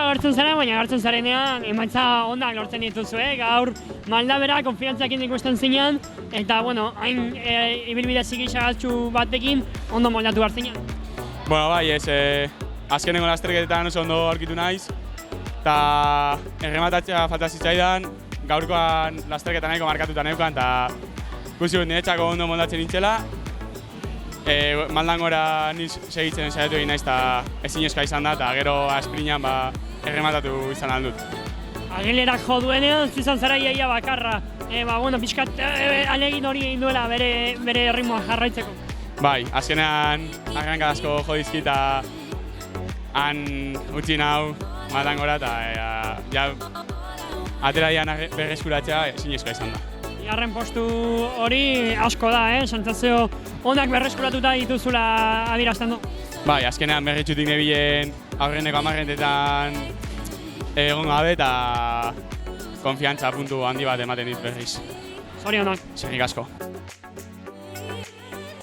agertzen zara, baina agertzen zarenean emaitza onak lortzen dituzue, gaur malda bera konfiantzakin ikusten zinean, eta, bueno, hain ibilbide zigizagatxu batekin ondo moldatu hartzinean. Bueno, bai, azkenengo lasterketetan oso ondo aurkitu naiz, eta errematatzea falta zitzaidan, gaurkoan lasterketa nahiko markatuta neukan, eta ikusi dut niretzako ondo moldatzen nintzela. Maldan gora niz segitzen saiatu egin naiz eta ezinezkoa izan da, eta gero esprintean errematatu izan aldut. Agilerak jo duenean, zu izan zara iaia bakarra, pixkat alegin hori egin duela bere erritmoa jarraitzeko. Bai, azkenean arranka asko jo dizki eta han utzi nau maldan gora eta atera dian berreskuratzea ezinezkoa izan da. Bigarren postu hori asko da, sentsazio onak berreskuratuta dituzula adierazten du. Bai, azkenean berritxutik nebilen aurreneko 10 egon gabe eta konfiantza puntu handi bat ematen dit berriz. Zorionak. Eskerrik asko.